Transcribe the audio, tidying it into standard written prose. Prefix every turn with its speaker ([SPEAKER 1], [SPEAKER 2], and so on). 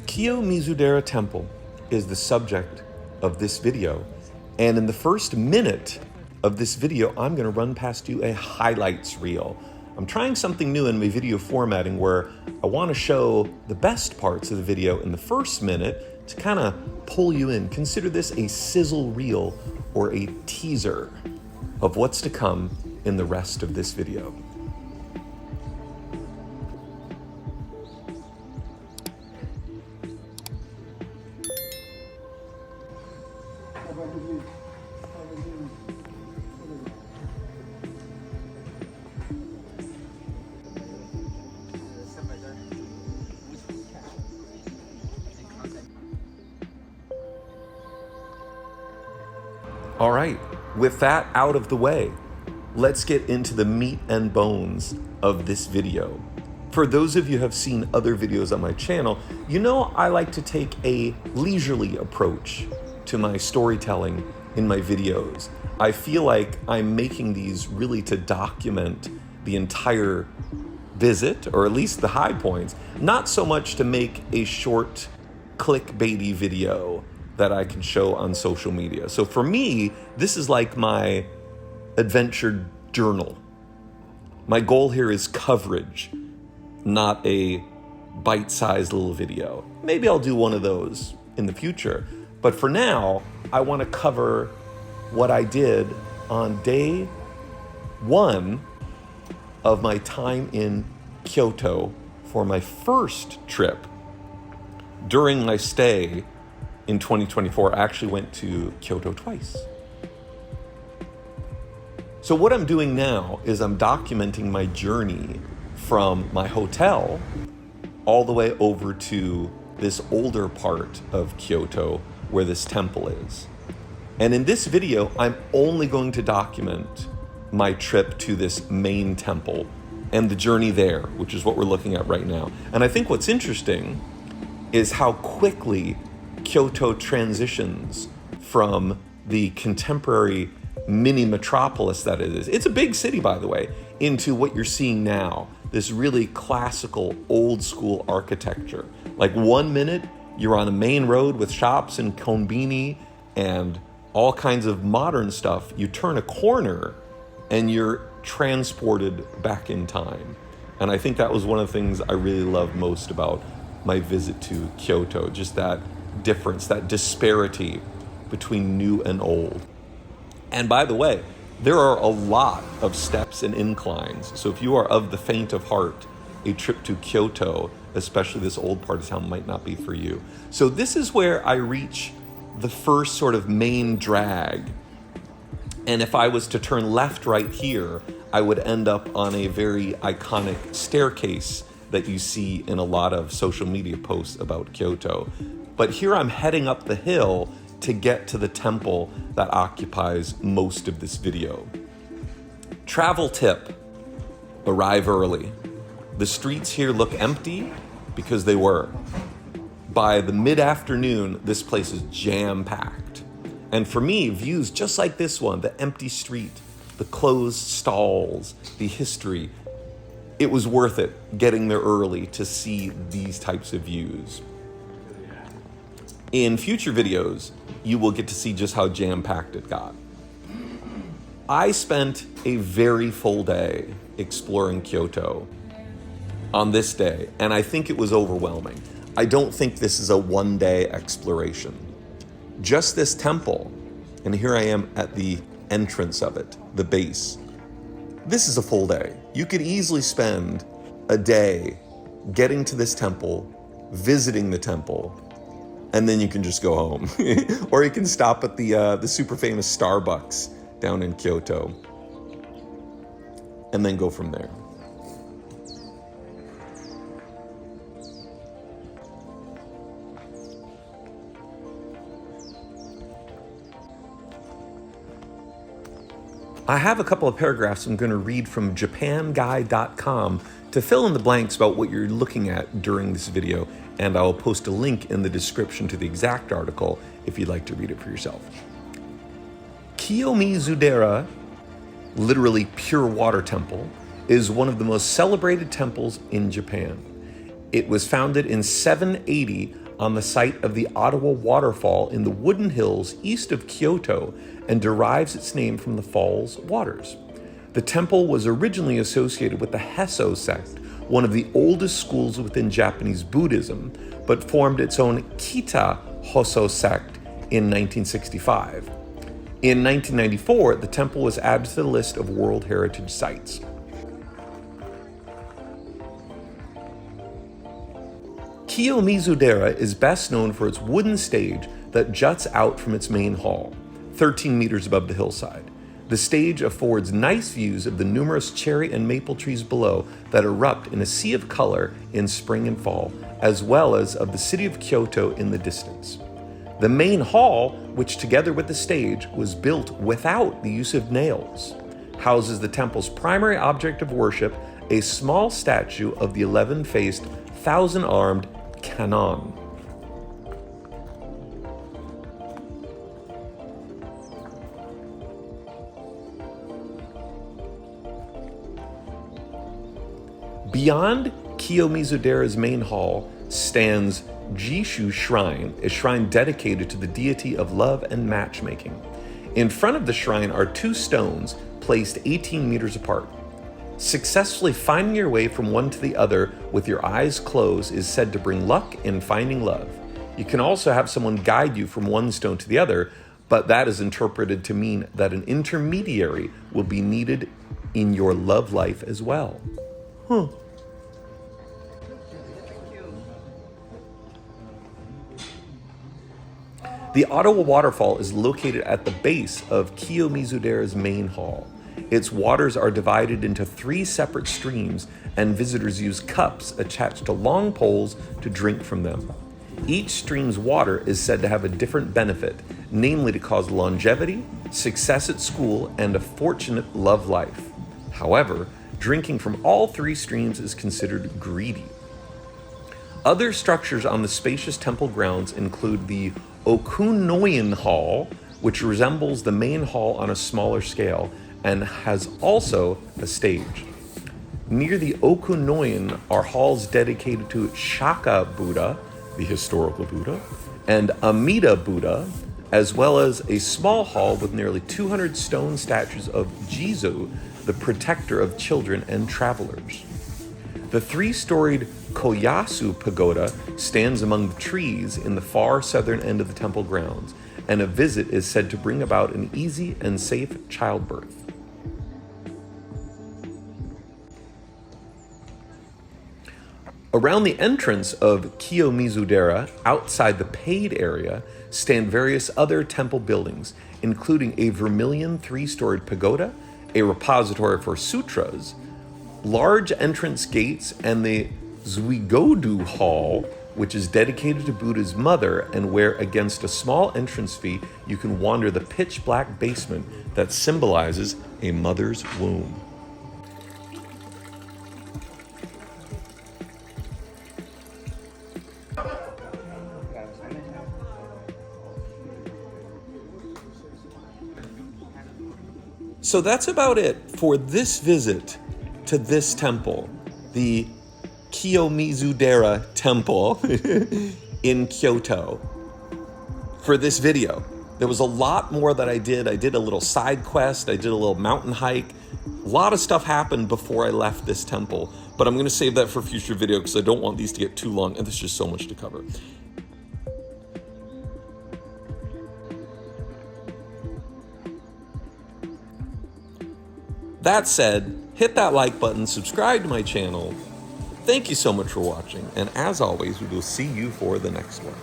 [SPEAKER 1] Kiyomizu-Dera Temple is the subject of this video, and in the first minute of this video, I'm going to run past you a highlights reel. I'm trying something new in my video formatting where I want to show the best parts of the video in the first minute to kind of pull you in. Consider this a sizzle reel or a teaser of what's to come in the rest of this video. All right, with that out of the way, let's get into the meat and bones of this video. For those of you who have seen other videos on my channel, you know I like to take a leisurely approach to my storytelling in my videos. I feel like I'm making these really to document the entire visit, or at least the high points, not so much to make a short clickbaity video that I can show on social media. So for me, this is like my adventure journal. My goal here is coverage, not a bite-sized little video. Maybe I'll do one of those in the future. But for now, I want to cover what I did on day one of my time in Kyoto for my first trip. During my stay in 2024, I actually went to Kyoto twice. So what I'm doing now is I'm documenting my journey from my hotel all the way over to this older part of Kyoto where this temple is. And in this video, I'm only going to document my trip to this main temple and the journey there, which is what we're looking at right now. And I think what's interesting is how quickly Kyoto transitions from the contemporary mini metropolis that it is. It's a big city, by the way, into what you're seeing now, this really classical old school architecture. Like 1 minute, you're on a main road with shops and konbini and all kinds of modern stuff. You turn a corner and you're transported back in time. And I think that was one of the things I really loved most about my visit to Kyoto, just that difference, that disparity between new and old. And by the way, there are a lot of steps and inclines. So if you are of the faint of heart, a trip to Kyoto, especially this old part of town, might not be for you. So this is where I reach the first sort of main drag. And if I was to turn left right here, I would end up on a very iconic staircase that you see in a lot of social media posts about Kyoto. But here I'm heading up the hill to get to the temple that occupies most of this video. Travel tip: arrive early. The streets here look empty because they were. By the mid-afternoon, this place is jam-packed. And for me, views just like this one, the empty street, the closed stalls, the history, it was worth it getting there early to see these types of views. In future videos, you will get to see just how jam-packed it got. I spent a very full day exploring Kyoto on this day, and I think it was overwhelming. I don't think this is a one-day exploration. Just this temple, and here I am at the entrance of it, the base. This is a full day. You could easily spend a day getting to this temple, visiting the temple, and then you can just go home. Or you can stop at the super famous Starbucks down in Kyoto and then go from there. I have a couple of paragraphs I'm going to read from japanguide.com to fill in the blanks about what you're looking at during this video, and I'll post a link in the description to the exact article if you'd like to read it for yourself. Kiyomizu-Dera, literally pure water temple, is one of the most celebrated temples in Japan. It was founded in 780 on the site of the Ottawa waterfall in the Wooden Hills east of Kyoto and derives its name from the fall's waters. The temple was originally associated with the Hesso sect, one of the oldest schools within Japanese Buddhism, but formed its own Kita Hosso sect in 1965. In 1994, the temple was added to the list of World Heritage Sites. Kiyomizu-Dera is best known for its wooden stage that juts out from its main hall, 13 meters above the hillside. The stage affords nice views of the numerous cherry and maple trees below that erupt in a sea of color in spring and fall, as well as of the city of Kyoto in the distance. The main hall, which together with the stage was built without the use of nails, houses the temple's primary object of worship, a small statue of the 11-faced, 1,000-armed Kannon. Beyond Kiyomizu-Dera's main hall stands Jishu Shrine, a shrine dedicated to the deity of love and matchmaking. In front of the shrine are two stones placed 18 meters apart. Successfully finding your way from one to the other with your eyes closed is said to bring luck in finding love. You can also have someone guide you from one stone to the other, but that is interpreted to mean that an intermediary will be needed in your love life as well. The Ottawa waterfall is located at the base of Kiyomizu-Dera's main hall. Its waters are divided into 3 separate streams, and visitors use cups attached to long poles to drink from them. Each stream's water is said to have a different benefit, namely to cause longevity, success at school, and a fortunate love life. However, drinking from all 3 streams is considered greedy. Other structures on the spacious temple grounds include the Okunoin Hall, which resembles the main hall on a smaller scale and has also a stage. Near the Okunoin are halls dedicated to Shaka Buddha, the historical Buddha, and Amida Buddha, as well as a small hall with nearly 200 stone statues of Jizo, the protector of children and travelers. The 3-storied Koyasu Pagoda stands among the trees in the far southern end of the temple grounds, and a visit is said to bring about an easy and safe childbirth. Around the entrance of Kiyomizu-Dera, outside the paid area, stand various other temple buildings, including a vermilion 3-storied pagoda, a repository for sutras, large entrance gates, and the Zuigodu Hall, which is dedicated to Buddha's mother and where, against a small entrance fee, you can wander the pitch-black basement that symbolizes a mother's womb. So that's about it for this visit to this temple, the Kiyomizu-Dera temple in Kyoto. For this video, there was a lot more that I did. I did a little side quest, I did a little mountain hike. A lot of stuff happened before I left this temple, but I'm gonna save that for a future video because I don't want these to get too long and there's just so much to cover. That said, hit that like button, subscribe to my channel. Thank you so much for watching, and as always, we will see you for the next one.